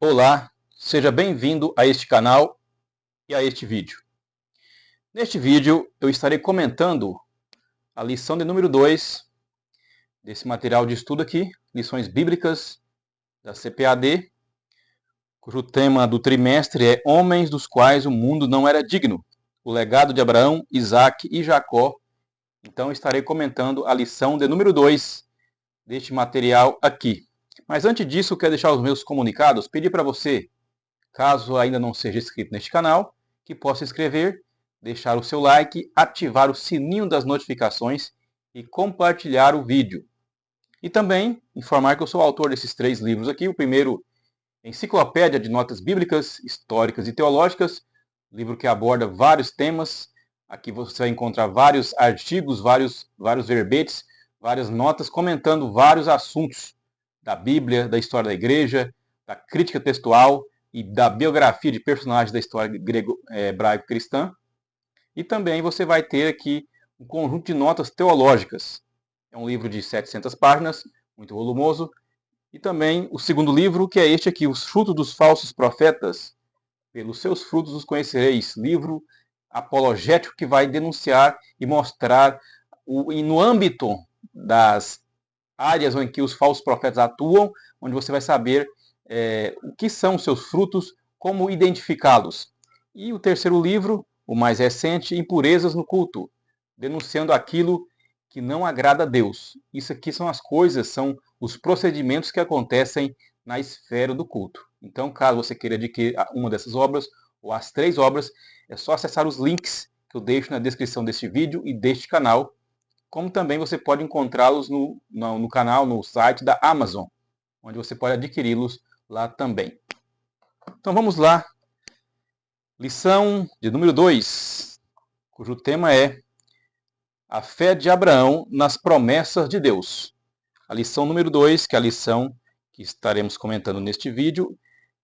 Olá, seja bem-vindo a este canal e a este vídeo. Neste vídeo eu estarei comentando a lição de número 2 desse material de estudo aqui, lições bíblicas da CPAD, cujo tema do trimestre é Homens dos quais o mundo não era digno, o legado de Abraão, Isaque e Jacó. Então estarei comentando a lição de número 2 deste material aqui. Mas antes disso, eu quero deixar os meus comunicados, pedir para você, caso ainda não seja inscrito neste canal, que possa se inscrever, deixar o seu like, ativar o sininho das notificações e compartilhar o vídeo. E também informar que eu sou o autor desses 3 livros aqui. O primeiro, Enciclopédia de Notas Bíblicas, Históricas e Teológicas, livro que aborda vários temas. Aqui você vai encontrar vários artigos, vários verbetes, várias notas comentando vários assuntos da Bíblia, da história da igreja, da crítica textual e da biografia de personagens da história grego-hebraico-cristã. E também você vai ter aqui um conjunto de notas teológicas. É um livro de 700 páginas, muito volumoso. E também o segundo livro, que é este aqui, Os Frutos dos Falsos Profetas. Pelos seus frutos os conhecereis. Livro apologético que vai denunciar e mostrar, no âmbito das áreas em que os falsos profetas atuam, onde você vai saber o que são seus frutos, como identificá-los. E o terceiro livro, o mais recente, Impurezas no Culto, denunciando aquilo que não agrada a Deus. Isso aqui são as coisas, são os procedimentos que acontecem na esfera do culto. Então, caso você queira adquirir uma dessas obras, ou as 3 obras, é só acessar os links que eu deixo na descrição deste vídeo e deste canal, como também você pode encontrá-los no canal, no site da Amazon, onde você pode adquiri-los lá também. Então vamos lá. Lição de número 2, cujo tema é a fé de Abraão nas promessas de Deus. A lição número 2, que é a lição que estaremos comentando neste vídeo,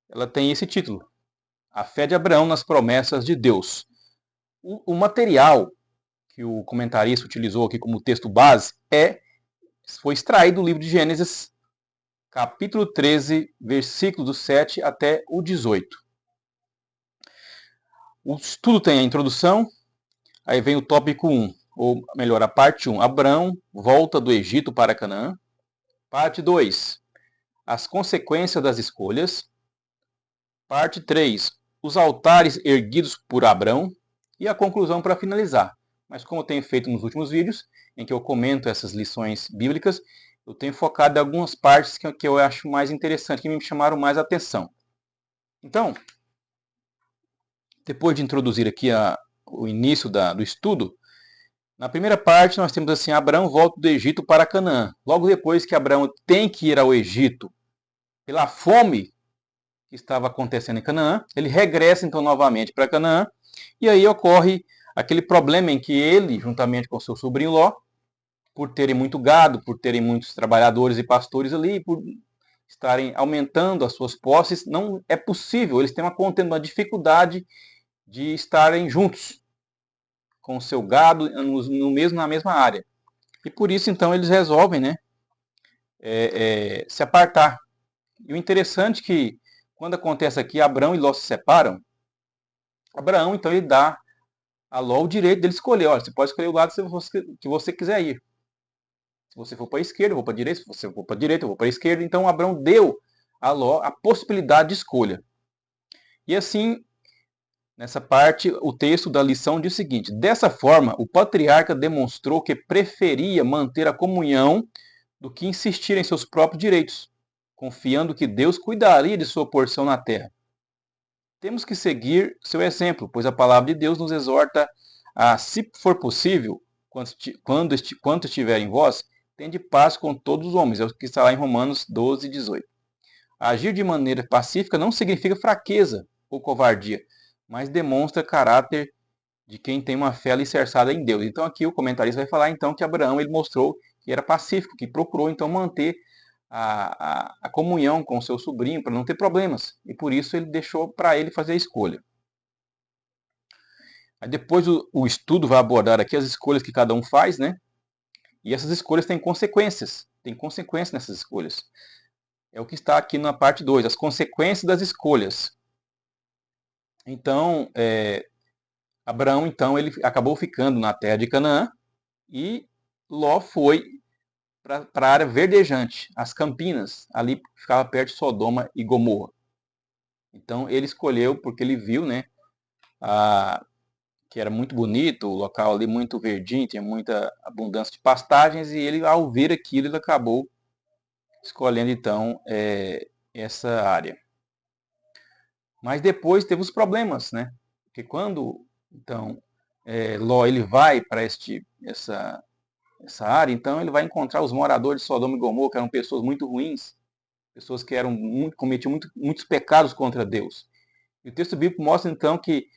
ela tem esse título: A fé de Abraão nas promessas de Deus. O material que o comentarista utilizou aqui como texto base foi extraído do livro de Gênesis, capítulo 13, versículos do 7 até o 18. O estudo tem a introdução, aí vem o tópico 1, ou melhor, a parte 1, Abraão volta do Egito para Canaã. Parte 2, as consequências das escolhas. Parte 3, os altares erguidos por Abraão. E a conclusão para finalizar. Mas como eu tenho feito nos últimos vídeos, em que eu comento essas lições bíblicas, eu tenho focado em algumas partes que eu acho mais interessantes, que me chamaram mais atenção. Então, depois de introduzir aqui o início do estudo, na primeira parte nós temos assim, Abraão volta do Egito para Canaã. Logo depois que Abraão tem que ir ao Egito, pela fome que estava acontecendo em Canaã, ele regressa então novamente para Canaã, e aí ocorre aquele problema em que ele, juntamente com seu sobrinho Ló, por terem muito gado, por terem muitos trabalhadores e pastores ali, por estarem aumentando as suas posses, não é possível, eles têm uma dificuldade de estarem juntos com o seu gado na mesma área. E por isso, então, eles resolvem, né, se apartar. E o interessante é que, quando acontece aqui, Abraão e Ló se separam, Abraão, então, ele dá a Ló o direito dele escolher. Olha, você pode escolher o lado que você quiser ir. Se você for para a esquerda, eu vou para a direita. Se você for para a direita, eu vou para a esquerda. Então, Abraão deu a Ló a possibilidade de escolha. E assim, nessa parte, o texto da lição diz o seguinte: dessa forma, o patriarca demonstrou que preferia manter a comunhão do que insistir em seus próprios direitos, confiando que Deus cuidaria de sua porção na terra. Temos que seguir seu exemplo, pois a palavra de Deus nos exorta a, se for possível, quanto estiver em vós, tende paz com todos os homens. É o que está lá em Romanos 12, 18. Agir de maneira pacífica não significa fraqueza ou covardia, mas demonstra caráter de quem tem uma fé alicerçada em Deus. Então aqui o comentarista vai falar então que Abraão ele mostrou que era pacífico, que procurou então manter a comunhão com o seu sobrinho para não ter problemas. E por isso ele deixou para ele fazer a escolha. Aí depois o estudo vai abordar aqui as escolhas que cada um faz, né? E essas escolhas têm consequências. Tem consequências nessas escolhas. É o que está aqui na parte 2, as consequências das escolhas. Então, Abraão, então, ele acabou ficando na terra de Canaã e Ló foi para a área verdejante, as Campinas, ali ficava perto de Sodoma e Gomorra. Então, ele escolheu porque ele viu, né, que era muito bonito, o local ali muito verdinho, tinha muita abundância de pastagens, e ele, ao ver aquilo, ele acabou escolhendo, então, essa área. Mas depois teve os problemas, né? Porque quando, então, Ló ele vai para essa área, então ele vai encontrar os moradores de Sodoma e Gomorra, que eram pessoas muito ruins, pessoas que cometiam muitos pecados contra Deus. E o texto bíblico mostra, então, que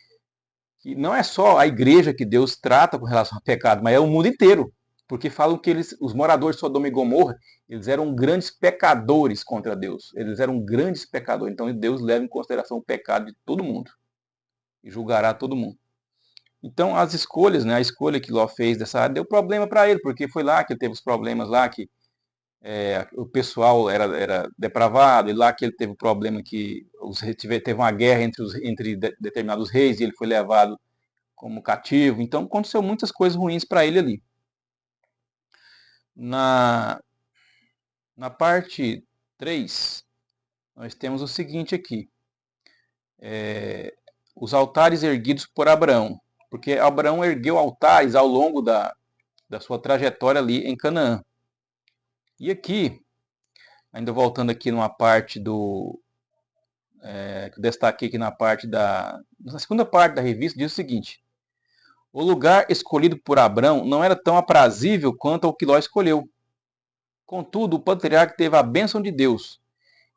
não é só a igreja que Deus trata com relação ao pecado, mas é o mundo inteiro. Porque falam que os moradores de Sodoma e Gomorra, eles eram grandes pecadores contra Deus. Eles eram grandes pecadores. Então Deus leva em consideração o pecado de todo mundo e julgará todo mundo. Então as escolhas, né, a escolha que Ló fez dessa área deu problema para ele, porque foi lá que ele teve os problemas lá, que o pessoal era depravado, e lá que ele teve o problema que teve uma guerra entre determinados reis, e ele foi levado como cativo. Então aconteceu muitas coisas ruins para ele ali. Na parte 3, nós temos o seguinte aqui. Os altares erguidos por Abraão. Porque Abraão ergueu altares ao longo da sua trajetória ali em Canaã. E aqui, ainda voltando aqui numa parte do... que eu destaquei aqui na segunda parte da revista, diz o seguinte: o lugar escolhido por Abraão não era tão aprazível quanto o que Ló escolheu. Contudo, o patriarca teve a bênção de Deus.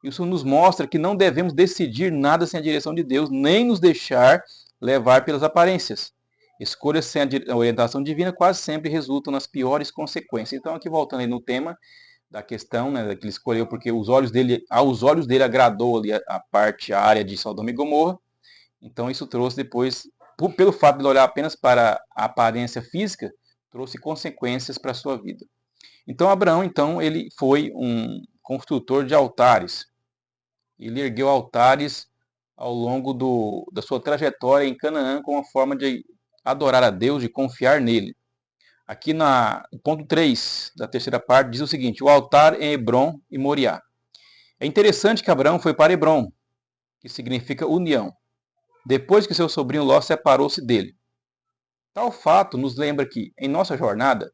Isso nos mostra que não devemos decidir nada sem a direção de Deus, nem nos deixar levar pelas aparências. Escolhas sem a orientação divina quase sempre resultam nas piores consequências. Então, aqui voltando aí no tema da questão, né, que ele escolheu porque aos olhos dele agradou ali a área de Sodoma e Gomorra. Então, isso trouxe depois, pelo fato de ele olhar apenas para a aparência física, trouxe consequências para a sua vida. Então, Abraão, então, ele foi um construtor de altares. Ele ergueu altares ao longo da sua trajetória em Canaã como uma forma de adorar a Deus, de confiar nele. Aqui no ponto 3 da terceira parte diz o seguinte: o altar em Hebrom e Moriá. É interessante que Abraão foi para Hebrom, que significa união, depois que seu sobrinho Ló separou-se dele. Tal fato nos lembra que, em nossa jornada,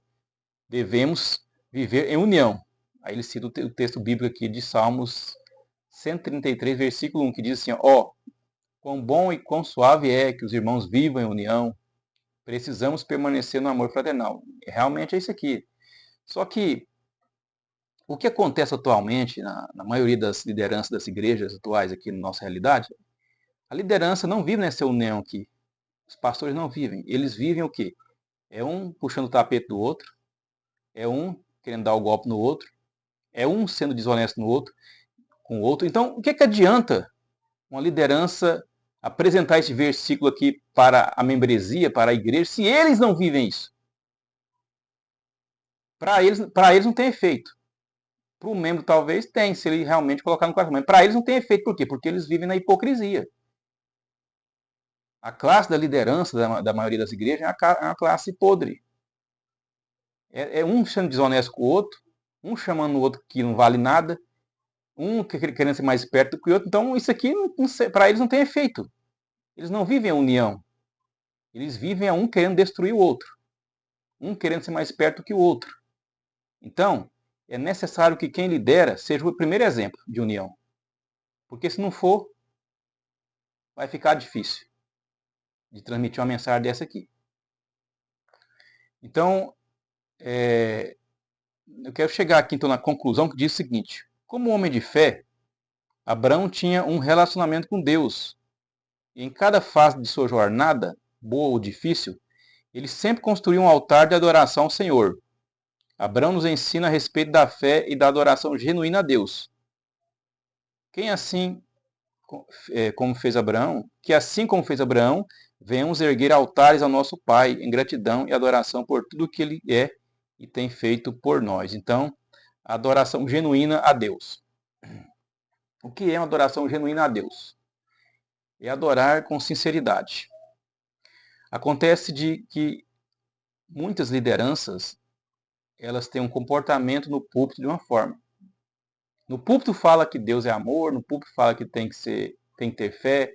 devemos viver em união. Aí ele cita o texto bíblico aqui de Salmos 133, versículo 1, que diz assim: ó, quão bom e quão suave é que os irmãos vivam em união, precisamos permanecer no amor fraternal. Realmente é isso aqui. Só que o que acontece atualmente na maioria das lideranças das igrejas atuais aqui na nossa realidade, a liderança não vive nessa união aqui. Os pastores não vivem. Eles vivem o quê? É um puxando o tapete do outro, é um querendo dar o golpe no outro, é um sendo desonesto no outro, com o outro. Então, o que adianta uma liderança apresentar esse versículo aqui para a membresia, para a igreja, se eles não vivem isso? Para eles não tem efeito. Para o membro talvez tem, se ele realmente colocar no coração. Mas para eles não tem efeito. Por quê? Porque eles vivem na hipocrisia. A classe da liderança da maioria das igrejas é uma classe podre. É um sendo desonesto com o outro, um chamando o outro que não vale nada, um querendo ser mais esperto do que o outro. Então isso aqui, para eles, não tem efeito. Eles não vivem a união. Eles vivem a um querendo destruir o outro. Um querendo ser mais esperto do que o outro. Então, é necessário que quem lidera seja o primeiro exemplo de união. Porque se não for, vai ficar difícil de transmitir uma mensagem dessa aqui. Então, eu quero chegar aqui então na conclusão que diz o seguinte: como homem de fé, Abraão tinha um relacionamento com Deus. E em cada fase de sua jornada, boa ou difícil, ele sempre construiu um altar de adoração ao Senhor. Abraão nos ensina a respeito da fé e da adoração genuína a Deus. Quem assim como fez Abraão, que assim como fez Abraão, venhamos erguer altares ao nosso Pai em gratidão e adoração por tudo que Ele é e tem feito por nós. Então, a adoração genuína a Deus. O que é uma adoração genuína a Deus? É adorar com sinceridade. Acontece de que muitas lideranças, elas têm um comportamento no púlpito de uma forma. No púlpito fala que Deus é amor, no púlpito fala que tem que ter fé,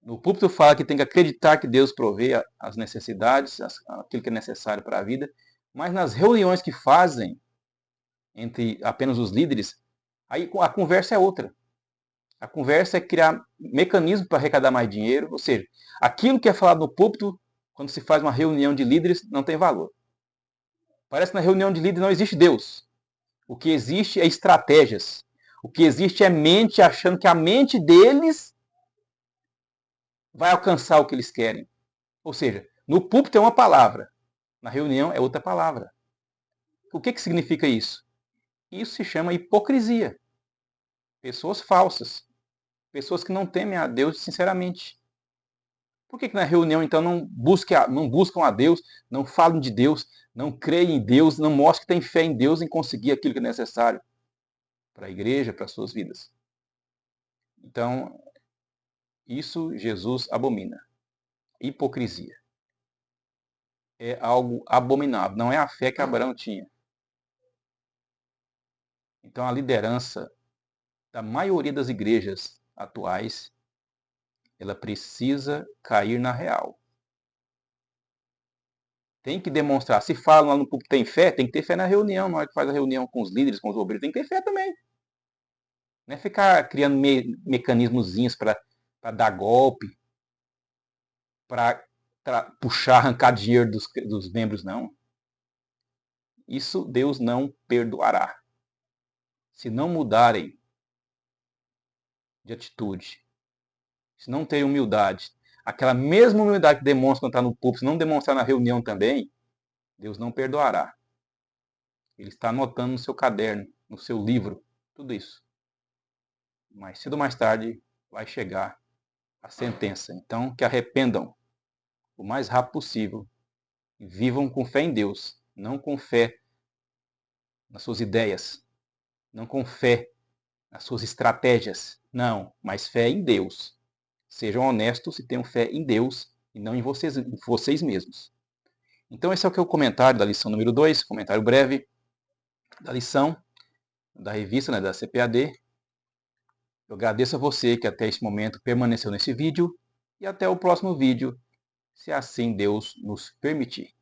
no púlpito fala que tem que acreditar que Deus provê as necessidades, aquilo que é necessário para a vida, mas nas reuniões que fazem entre apenas os líderes, aí a conversa é outra. A conversa é criar mecanismos para arrecadar mais dinheiro, ou seja, aquilo que é falado no púlpito, quando se faz uma reunião de líderes, não tem valor. Parece que na reunião de líderes não existe Deus. O que existe é estratégias. O que existe é mente achando que a mente deles vai alcançar o que eles querem. Ou seja, no púlpito é uma palavra, na reunião é outra palavra. O que significa isso? Isso se chama hipocrisia. Pessoas falsas. Pessoas que não temem a Deus sinceramente. Por que na reunião, então, não buscam a Deus, não falam de Deus, não creem em Deus, não mostram que têm fé em Deus em conseguir aquilo que é necessário para a igreja, para as suas vidas? Então, isso Jesus abomina. Hipocrisia. É algo abominável. Não é a fé que Abraão tinha. Então, a liderança da maioria das igrejas atuais, ela precisa cair na real. Tem que demonstrar. Se falam lá no público que tem fé, tem que ter fé na reunião. Na hora que faz a reunião com os líderes, com os obreiros, tem que ter fé também. Não é ficar criando mecanismozinhos para dar golpe, para puxar, arrancar dinheiro dos membros, não. Isso Deus não perdoará. Se não mudarem de atitude, se não terem humildade, aquela mesma humildade que demonstra quando está no púlpito, se não demonstrar na reunião também, Deus não perdoará. Ele está anotando no seu caderno, no seu livro, tudo isso. Mas cedo ou mais tarde vai chegar a sentença. Então, que arrependam o mais rápido possível e vivam com fé em Deus, não com fé nas suas ideias, não com fé nas suas estratégias, não, mas fé em Deus. Sejam honestos e tenham fé em Deus e não em vocês mesmos. Então esse é o comentário da lição número 2, comentário breve da lição da revista, da CPAD. Eu agradeço a você que até esse momento permaneceu nesse vídeo e até o próximo vídeo, se assim Deus nos permitir.